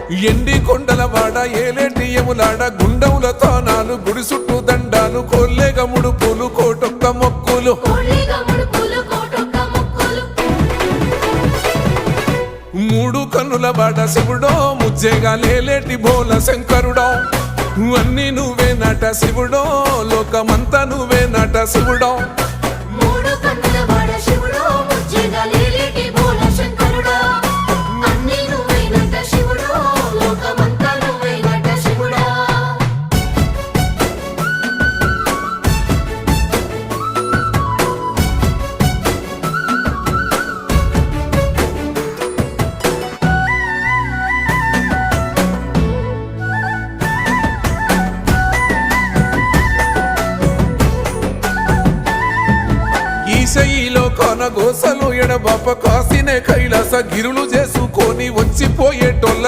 ఎండి కొండల వాడ ఏలేటియములాడ గుండముల తానాలు గుడి చుట్టూ దండాలు కొల్లేగ ముడుపులు కోటొక్క మొక్కులు మూడు కన్నుల వాడ శివుడో ముజ్జేగా లేలేటి బోల శంకరుడో అన్ని నువ్వే నట శివుడో లోకమంతా నువ్వే నట శివుడో ఈశయిలో కొనగోసలు ఎడబాప కాసినే కైలాస గిరులు చేసుకొని వచ్చిపోయేటోళ్ళ